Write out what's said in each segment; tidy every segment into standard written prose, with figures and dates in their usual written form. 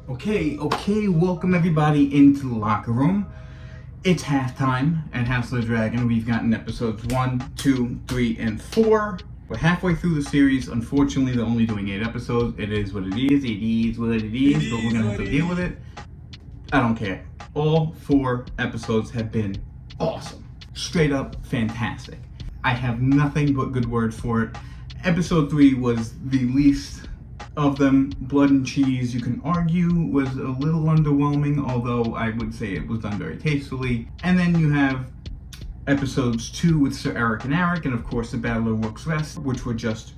Okay, welcome everybody into the locker room. It's halftime at House of the Dragon. We've gotten episodes 1, 2, 3, and 4. We're halfway through the series. Unfortunately, they're only doing 8 episodes. It is what it is. It is what it is, but we're gonna have to deal with it. I don't care. All 4 episodes have been awesome. Straight up fantastic. I have nothing but good words for it. Episode 3 was the least of them. Blood and Cheese, you can argue, was a little underwhelming, although I would say it was done very tastefully. And then you have episodes 2 with Sir Eric and Eric, and of course the Battle of Rook's Rest, which were just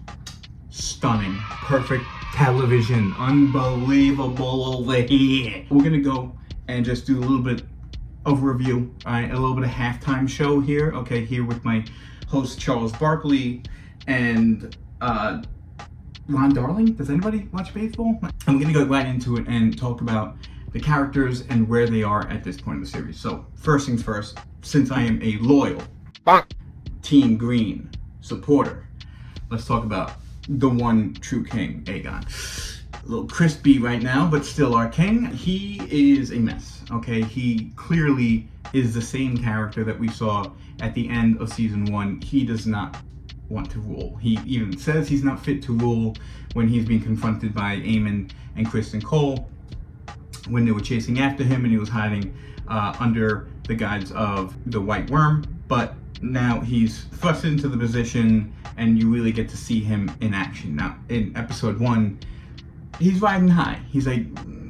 stunning. Perfect television. Unbelievable over here. We're gonna go and just do a little bit of review, alright, a little bit of halftime show here, okay, here with my host Charles Barkley and Ron Darling. Does anybody watch baseball? I'm gonna go right into it and talk about the characters and where they are at this point in the series. So first things first, since I am a loyal Team Green supporter, let's talk about the one true king, Aegon. A little crispy right now, but still our king. He is a mess, okay? He clearly is the same character that we saw at the end of season 1. He does not want to rule. He even says he's not fit to rule when he's being confronted by Aemon and Kristen Cole when they were chasing after him and he was hiding under the guise of the White Worm. But now he's thrust into the position and you really get to see him in action. Now in episode 1, he's riding high. He's like,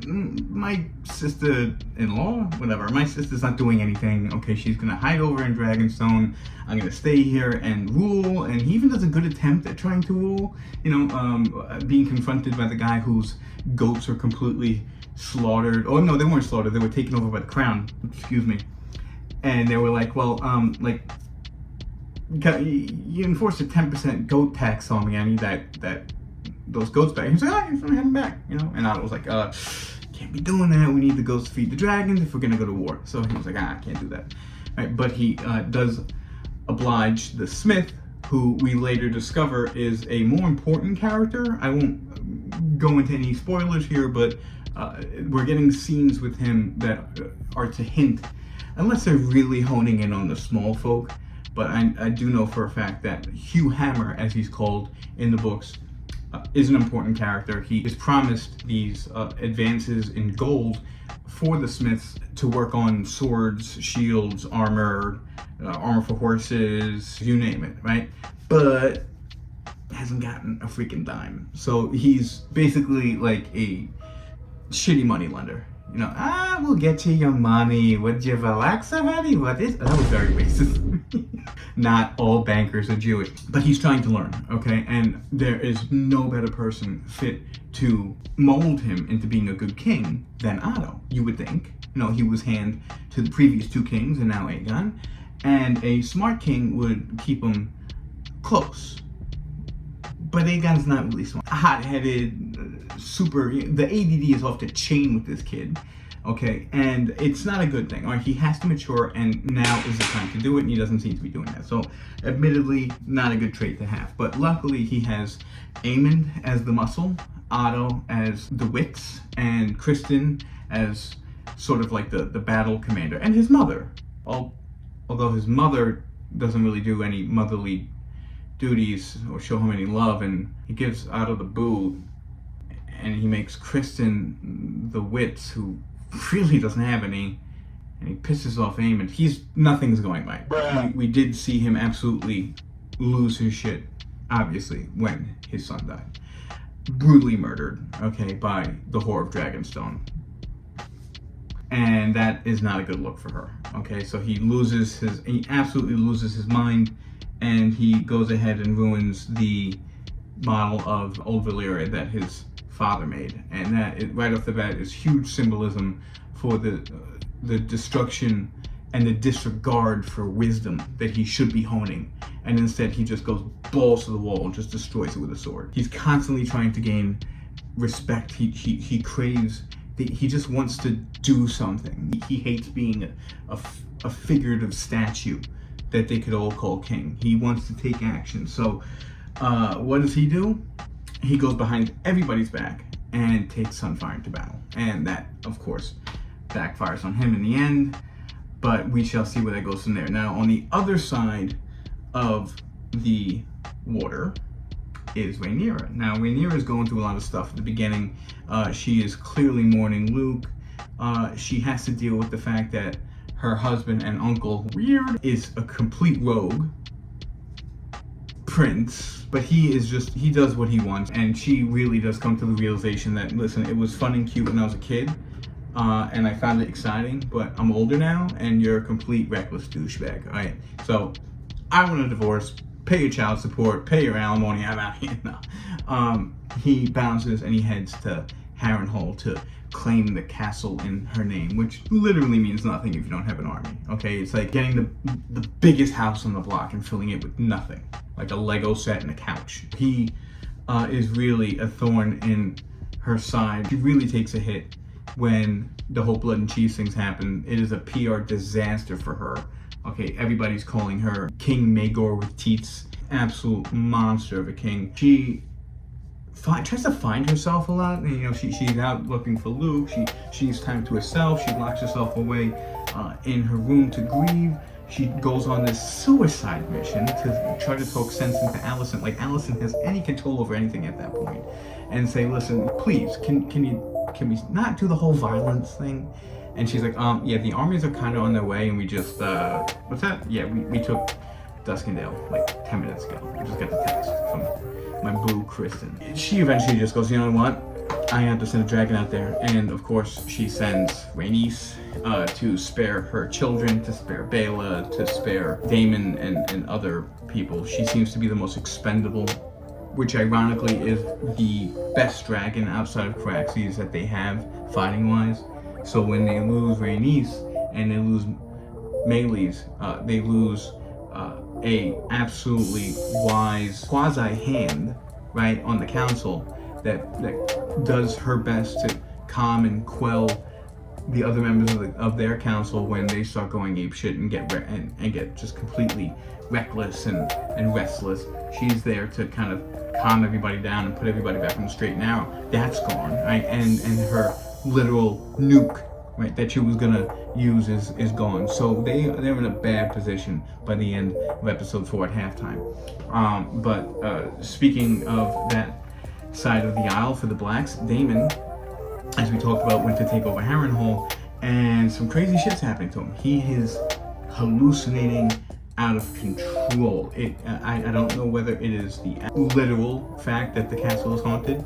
my sister-in-law, whatever, my sister's not doing anything. Okay, she's gonna hide over in Dragonstone. I'm gonna stay here and rule. And he even does a good attempt at trying to rule. You know, being confronted by the guy whose goats are completely slaughtered. Oh no, they weren't slaughtered. They were taken over by the crown. Excuse me. And they were like, well, you enforced a 10% goat tax on me. I need those goats back. He's like, oh, you're gonna have them back, you know? And I was like, can't be doing that. We need the goats to feed the dragons if we're gonna go to war. So he was like, I can't do that. Right, but he does oblige the Smith, who we later discover is a more important character. I won't go into any spoilers here, but we're getting scenes with him that are to hint, unless they're really honing in on the small folk, but I do know for a fact that Hugh Hammer, as he's called in the books, is an important character. He is promised these advances in gold for the Smiths to work on swords, shields, armor, armor for horses, you name it, right? But hasn't gotten a freaking dime. So he's basically like a shitty money lender. You know, we'll get you your money. Would you relax already? What is that? Was very racist. Not all bankers are Jewish, but he's trying to learn, okay? And there is no better person fit to mold him into being a good king than Otto, you would think. You know, he was hand to the previous 2 kings and now Aegon, and a smart king would keep him close. But Aegon's not really smart. Hot-headed, super, the ADD is off the chain with this kid, okay? And it's not a good thing. All right, he has to mature, and now is the time to do it, and he doesn't seem to be doing that. So, admittedly, not a good trait to have. But luckily, he has Aemon as the muscle, Otto as the wits, and Kristen as sort of like the battle commander, and his mother. Although his mother doesn't really do any motherly duties or show him any love, and he gives Otto the boot, and he makes Kristen the wits, who really doesn't have any, and he pisses off Aemon. Nothing's going right. We did see him absolutely lose his shit, obviously, when his son died. Brutally murdered, okay, by the Whore of Dragonstone. And that is not a good look for her, okay? So he absolutely loses his mind, and he goes ahead and ruins the model of Old Valyria that his father made. And that, right off the bat, is huge symbolism for the destruction and the disregard for wisdom that he should be honing. And instead, he just goes balls to the wall and just destroys it with a sword. He's constantly trying to gain respect. He craves, he just wants to do something. He hates being a figurative statue that they could all call king. He wants to take action. So what does he do? He goes behind everybody's back and takes Sunfire into battle. And that, of course, backfires on him in the end, but we shall see where that goes from there. Now, on the other side of the water is Rhaenyra. Now, Rhaenyra is going through a lot of stuff at the beginning. She is clearly mourning Luke. She has to deal with the fact that her husband and uncle, weird, is a complete rogue prince, but he does what he wants, and she really does come to the realization that, listen, it was fun and cute when I was a kid, and I found it exciting, but I'm older now, and you're a complete reckless douchebag, alright? So, I want a divorce, pay your child support, pay your alimony, I'm out here. No. He bounces and he heads to Harenhole to claim the castle in her name, which literally means nothing if you don't have an army, okay? It's like getting the biggest house on the block and filling it with nothing, like a Lego set and a couch. He is really a thorn in her side. She really takes a hit when the whole blood and cheese things happen. It is a PR disaster for her. Okay, everybody's calling her King Maegor with teats. Absolute monster of a king. She tries to find herself a lot. You know, she's out looking for Luke. She needs time to herself. She locks herself away in her room to grieve. She goes on this suicide mission to try to talk sense into Allison. Like Allison has any control over anything at that point, and say, listen, please, can we not do the whole violence thing? And she's like, yeah, the armies are kind of on their way, and we just, what's that? Yeah, we took Duskendale like 10 minutes ago. I just got the text from my boo, Kristen. She eventually just goes, you know what? I have to send a dragon out there. And of course, she sends Rhaenys to spare her children, to spare Bela, to spare Daemon and other people. She seems to be the most expendable, which ironically is the best dragon outside of Caraxes that they have fighting-wise. So when they lose Rhaenys and they lose Meleys, they lose a absolutely wise quasi-hand, right, on the council that does her best to calm and quell the other members of their council when they start going apeshit and get just completely reckless and restless. She's there to kind of calm everybody down and put everybody back on the straight and narrow. That's gone, right? And her literal nuke, right, that she was gonna use is gone. So they're in a bad position by the end of episode 4 at halftime. But speaking of that side of the aisle for the Blacks, Daemon, as we talked about, went to take over Harenhole, and some crazy shit's happening to him. He is hallucinating out of control. I don't know whether it is the literal fact that the castle is haunted,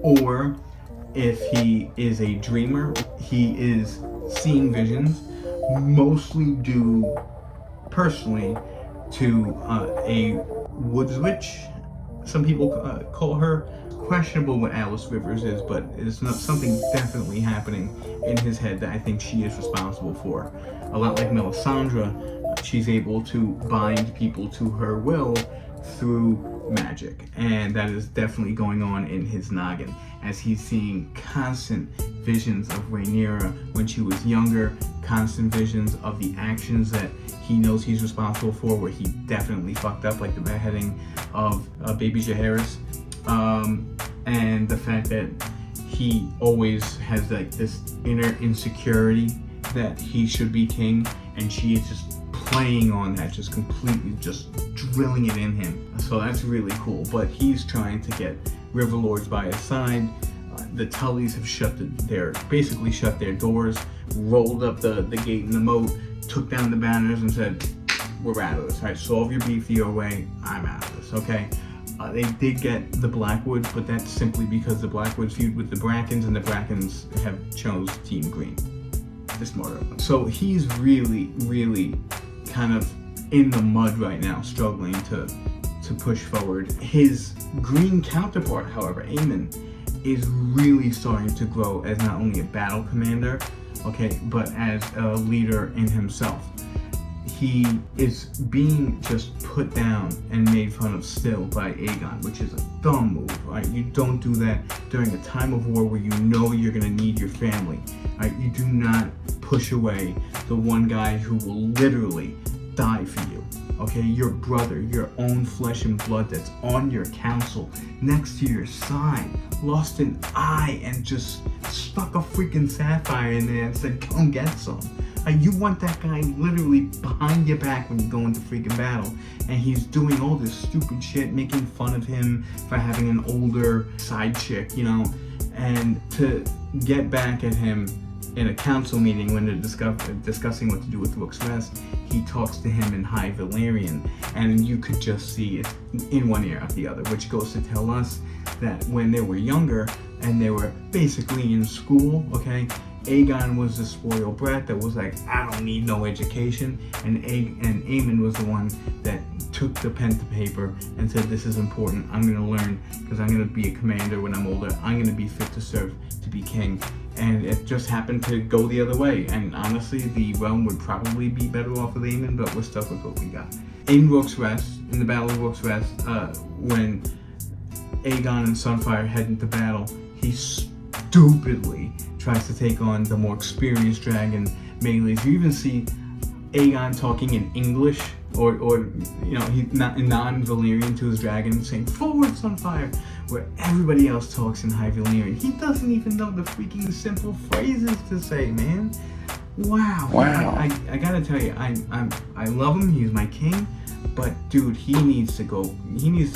or if he is a dreamer. He is seeing visions, mostly due personally to a woods witch. Some people call her. Questionable what Alice Rivers is, but it's not something definitely happening in his head that I think she is responsible for. A lot like Melisandre, she's able to bind people to her will through magic, and that is definitely going on in his noggin as he's seeing constant visions of Rhaenyra when she was younger, constant visions of the actions that he knows he's responsible for, where he definitely fucked up, like the beheading of baby Jaehaerys. And the fact that he always has like this inner insecurity that he should be king, and she is just playing on that, just completely just drilling it in him. So that's really cool. But he's trying to get Riverlords by his side. The Tullys have basically shut their doors, rolled up the gate in the moat, took down the banners and said, we're out of this, right? Solve your beef your way, I'm out of this, okay? They did get the Blackwoods, but that's simply because the Blackwoods feud with the Brackens, and the Brackens have chose Team Green. The smarter of them. So he's really, really kind of in the mud right now, struggling to push forward. His green counterpart, however, Aemon, is really starting to grow as not only a battle commander, okay, but as a leader in himself. He is being just put down and made fun of still by Aegon, which is a dumb move, right? You don't do that during a time of war where you know you're gonna need your family, right? You do not push away the one guy who will literally die for you, okay? Your brother, your own flesh and blood that's on your council, next to your side, lost an eye and just stuck a freaking sapphire in there and said, come get some. You want that guy literally behind your back when you go into freaking battle, and he's doing all this stupid shit, making fun of him for having an older side chick, you know, and to get back at him in a council meeting when they're discussing what to do with Rook's Rest, he talks to him in High Valyrian, and you could just see it in one ear out the other, which goes to tell us that when they were younger and they were basically in school, okay, Aegon was the spoiled brat that was like, I don't need no education, and Aemon was the one that took the pen to paper and said, this is important, I'm going to learn, because I'm going to be a commander when I'm older, I'm going to be fit to serve, to be king. And it just happened to go the other way, and honestly, the realm would probably be better off with Aemon, but we're stuck with what we got. In Rook's Rest, in the Battle of Rook's Rest, when Aegon and Sunfire head into battle, he stupidly tries to take on the more experienced dragon Melees. You even see Aegon talking in English, or you know, he's not non-Valyrian to his dragon, saying "Forward, Sunfire," where everybody else talks in High Valyrian. He doesn't even know the freaking simple phrases to say, man. Wow. I gotta tell you, I love him. He's my king, but dude, he needs to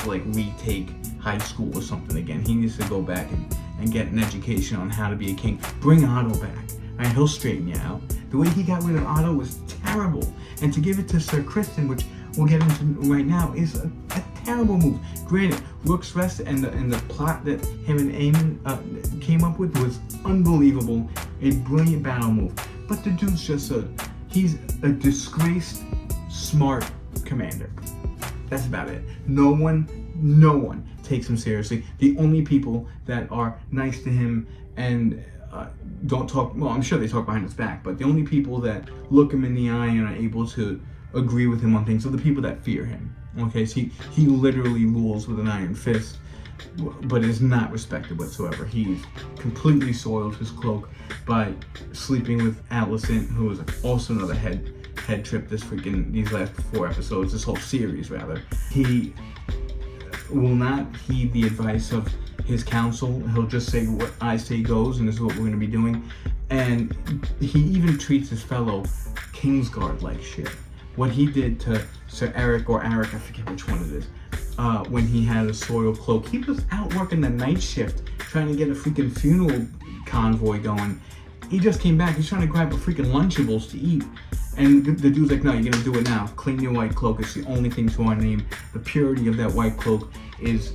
like retake high school or something again. He needs to go back and get an education on how to be a king. Bring Otto back. Right, he'll straighten you out. The way he got rid of Otto was terrible. And to give it to Sir Criston, which we'll get into right now, is a terrible move. Granted, Rook's Rest and the plot that him and Aemon came up with was unbelievable. A brilliant battle move. But the dude's just he's a disgraced, smart commander. That's about it. No one takes him seriously. The only people that are nice to him and don't talk, well, I'm sure they talk behind his back, but the only people that look him in the eye and are able to agree with him on things are the people that fear him. Okay, so he literally rules with an iron fist, but is not respected whatsoever. He's completely soiled his cloak by sleeping with Allison, who was also another head trip these last 4 episodes, this whole series rather. He will not heed the advice of his counsel. He'll just say what I say goes, and this is what we're going to be doing. And he even treats his fellow Kingsguard like shit. What he did to Sir Eric, I forget which one it is, when he had a soiled cloak. He was out working the night shift trying to get a freaking funeral convoy going. He just came back. He's trying to grab a freaking Lunchables to eat. And the dude's like, no, you're going to do it now. Clean your white cloak. It's the only thing to our name. The purity of that white cloak is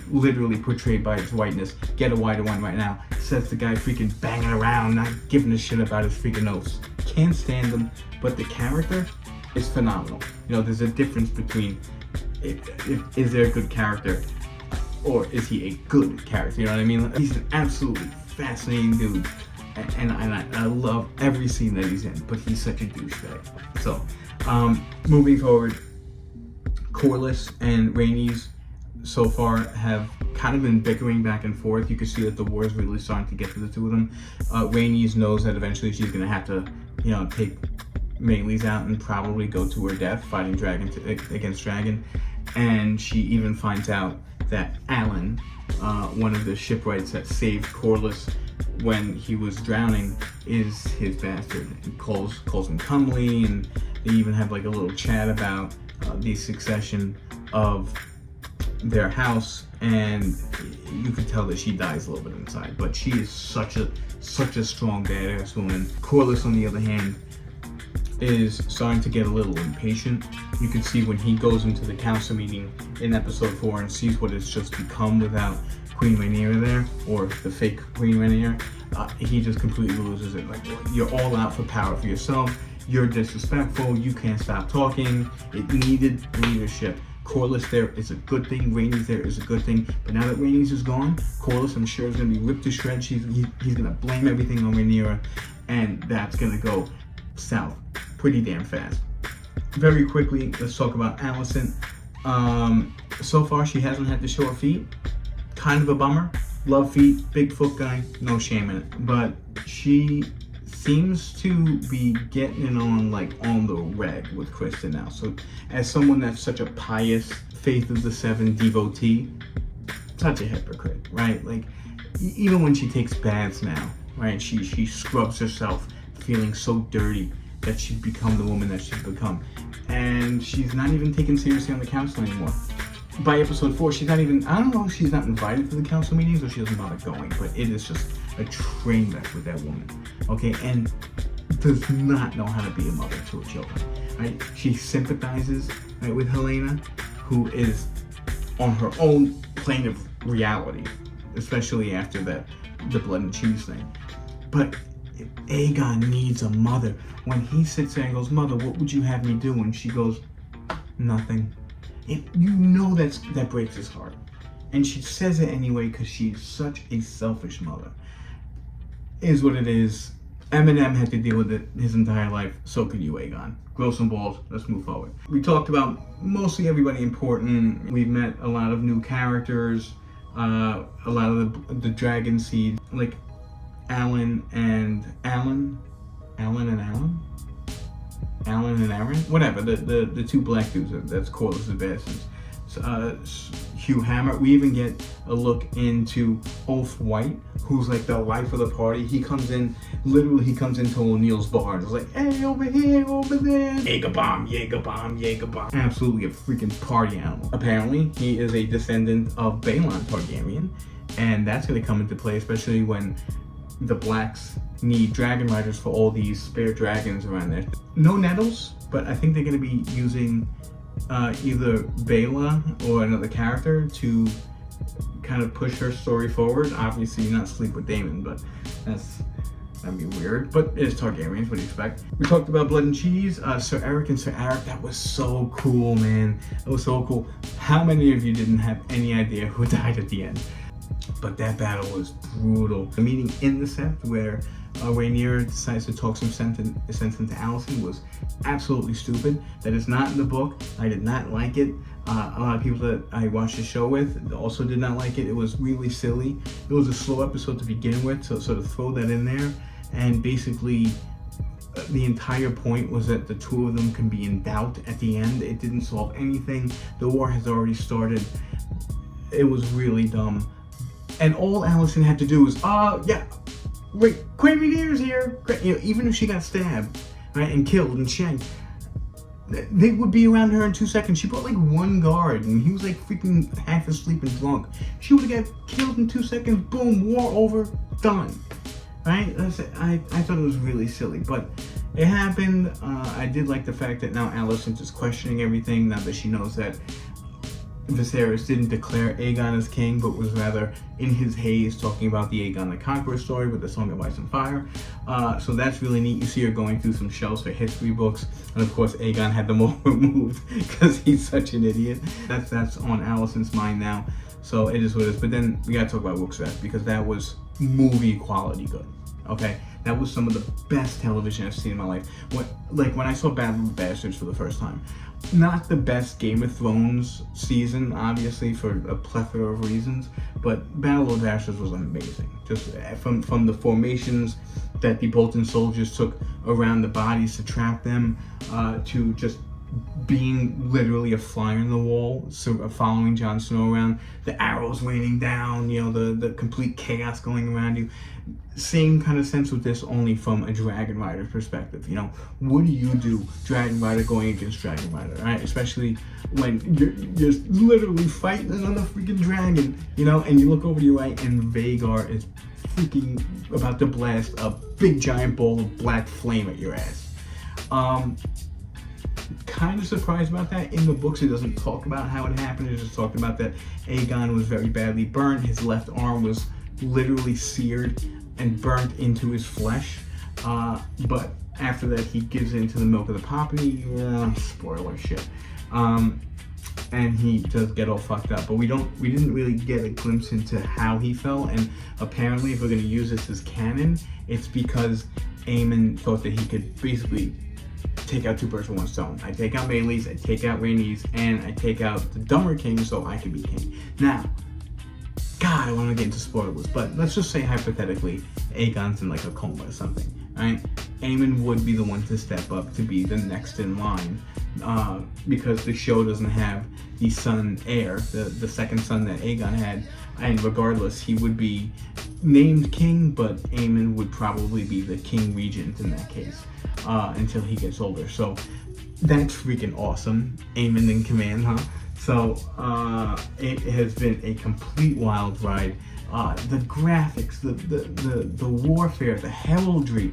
literally portrayed by its whiteness. Get a whiter one right now. Says the guy freaking banging around, not giving a shit about his freaking notes. Can't stand him, but the character is phenomenal. You know, there's a difference between is there a good character or is he a good character? You know what I mean? He's an absolutely fascinating dude. And I love every scene that he's in, but he's such a douchebag. So, moving forward, Corlys and Rhaenys so far have kind of been bickering back and forth. You can see that the war is really starting to get to the two of them. Rhaenys knows that eventually she's going to have to, you know, take Melees out and probably go to her death fighting dragon against dragon. And she even finds out that Alan, one of the shipwrights that saved Corlys when he was drowning, is his bastard. He calls him comely, and they even have like a little chat about the succession of their house, and you can tell that she dies a little bit inside, but she is such a strong badass woman. Corlys, on the other hand, is starting to get a little impatient. You can see when he goes into the council meeting in episode 4 and sees what it's just become without Queen Rhaenyra there, or the fake Queen Rhaenyra, he just completely loses it. Like, you're all out for power for yourself, you're disrespectful, you can't stop talking. It needed leadership. Corlys there is a good thing, Rhaenys there is a good thing, but now that Rhaenys is gone, Corlys, I'm sure, is going to be ripped to shreds. He's going to blame everything on Rhaenyra, and that's going to go south pretty damn fast. Very quickly, let's talk about Allison. So far, she hasn't had to show her feet. Kind of a bummer. Love feet, big foot guy, no shame in it. But she seems to be getting on the reg with Criston now. So as someone that's such a pious Faith of the Seven devotee, such a hypocrite, right? Like, even when she takes baths now, right? She scrubs herself, feeling so dirty that she's become the woman that she's become. And she's not even taken seriously on the council anymore. By episode 4, she's not even, I don't know if she's not invited to the council meetings or she doesn't bother going, but it is just a train wreck with that woman, okay? And does not know how to be a mother to her children, right? She sympathizes, right, with Helena, who is on her own plane of reality, especially after the blood and cheese thing. But Aegon needs a mother. When he sits there and goes, "Mother, what would you have me do?" and she goes, "Nothing." You know that breaks his heart. And she says it anyway because she's such a selfish mother. It is what it is. Eminem had to deal with it his entire life. So could you, Aegon. Grow some balls. Let's move forward. We talked about mostly everybody important. We've met a lot of new characters. A lot of the dragon seed, like Alan and Aaron, whatever, the two black dudes that's Corus and bastards. Hugh Hammer. We even get a look into Ulf White, who's like the life of the party. He comes into O'Neill's bar and is like, "Hey, over here, over there. Jaeger bomb. Absolutely a freaking party animal. Apparently, he is a descendant of Balon Targaryen, and that's going to come into play, especially when the Blacks need dragon riders for all these spare dragons around there. No Nettles, but I think they're going to be using either Bela or another character to kind of push her story forward. Obviously, not sleep with Daemon, but that'd be weird. But it's Targaryens, what do you expect? We talked about Blood and Cheese, Sir Eric and Sir Eric. That was so cool, man. That was so cool. How many of you didn't have any idea who died at the end? But that battle was brutal. The meeting in the Sept where Rhaenyra decides to talk some sense into Allison was absolutely stupid. That is not in the book. I did not like it. A lot of people that I watched the show with also did not like it. It was really silly. It was a slow episode to begin with, so sort of throw that in there. And basically, the entire point was that the two of them can be in doubt at the end. It didn't solve anything. The war has already started. It was really dumb. And all Allison had to do was, wait, Queen Rhaenyra's here. You know, even if she got stabbed, right, and killed and shanked, they would be around her in 2 seconds. She brought like one guard, and he was like freaking half asleep and drunk. She would have got killed in 2 seconds. Boom, war over, done. Right? I thought it was really silly, but it happened. I did like the fact that now Allison's just questioning everything now that she knows that Viserys didn't declare Aegon as king, but was rather in his haze talking about the Aegon the Conqueror story with the Song of Ice and Fire. So that's really neat. You see her going through some shelves for history books, and of course Aegon had them all removed because he's such an idiot. That's on Allison's mind now. So it is what it is. But then we gotta talk about Wookset because that was movie quality good. Okay, that was some of the best television I've seen in my life. When I saw Battle of the Bastards for the first time. Not the best Game of Thrones season, obviously, for a plethora of reasons, but Battle of the Bastards was amazing. Just from the formations that the Bolton soldiers took around the bodies to trap them, to just being literally a fly on the wall, so following Jon Snow around, the arrows raining down, you know, the complete chaos going around you. Same kind of sense with this, only from a Dragon Rider perspective. You know, what do you do, Dragon Rider going against Dragon Rider, right? Especially when you're literally fighting another freaking dragon, you know, and you look over to your right and Vhagar is freaking about to blast a big giant ball of black flame at your ass. Kind of surprised about that. In the books, it doesn't talk about how it happened. It just talked about that Aegon was very badly burnt. His left arm was literally seared and burnt into his flesh. But after that, he gives in to the milk of the poppy. Spoiler shit. And he does get all fucked up. But we didn't really get a glimpse into how he fell. And apparently, if we're going to use this as canon, it's because Aemon thought that he could basically take out two birds with one stone. I take out Meleys, I take out Rhaenys, and I take out the dumber king so I can be king. Now, God, I want to get into spoilers, but let's just say hypothetically, Aegon's in like a coma or something, right? Aemon would be the one to step up to be the next in line, because the show doesn't have the son heir, the second son that Aegon had, and regardless, he would be named king, but Aemon would probably be the king regent in that case until he gets older. So that's freaking awesome. Aemon in command, huh? So it has been a complete wild ride. The graphics, the warfare, the heraldry,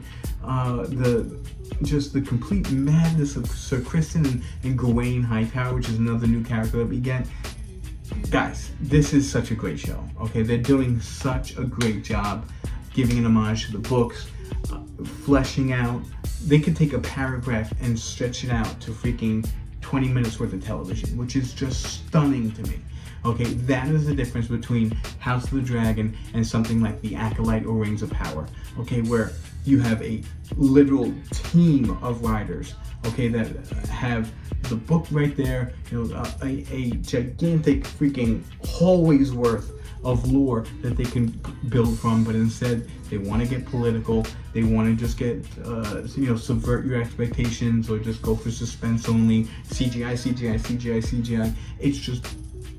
just the complete madness of Sir Criston and Gawain Hightower, which is another new character that we get. Guys, this is such a great show. Okay, they're doing such a great job giving an homage to the books, fleshing out. They could take a paragraph and stretch it out to freaking 20 minutes worth of television, which is just stunning to me. Okay, that is the difference between House of the Dragon and something like The Acolyte or Rings of Power. Okay, where you have a literal team of writers, okay, that have the book right there, you know, a gigantic freaking hallways worth of lore that they can build from, but instead they want to get political. They want to just get, you know, subvert your expectations or just go for suspense only. CGI, CGI, CGI, CGI. It's just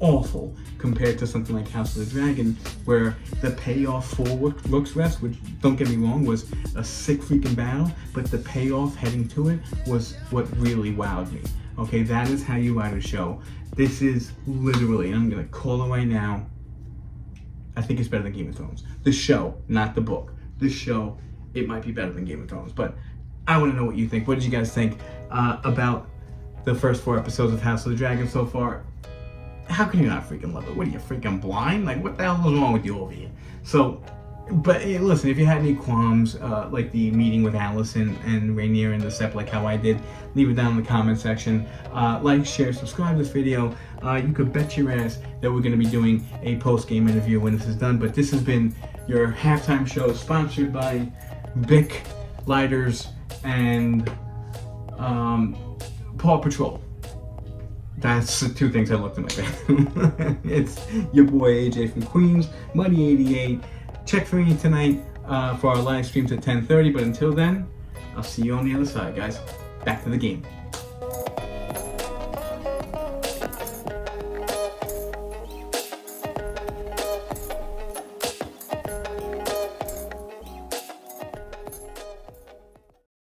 awful compared to something like House of the Dragon, where the payoff for Rook's Rest, which, don't get me wrong, was a sick freaking battle, but the payoff heading to it was what really wowed me. Okay, that is how you write a show. This is literally, and I'm gonna call it right now, I think it's better than Game of Thrones. The show, not the book. The show, it might be better than Game of Thrones, but I want to know what you think. What did you guys think about the first 4 episodes of House of the Dragon so far? How can you not freaking love it? What are you, freaking blind? Like, what the hell is wrong with you over here? So, but hey, listen, if you had any qualms, like the meeting with Allison and Rhaenyra and the Sept, like how I did, leave it down in the comment section. Like, share, subscribe to this video. You could bet your ass that we're going to be doing a post-game interview when this is done. But this has been your halftime show, sponsored by Bic Lighters and Paw Patrol. That's the 2 things I looked at my face. It's your boy AJ from Queens, Muddy88. Check for me tonight for our live streams at 10:30. But until then, I'll see you on the other side, guys. Back to the game.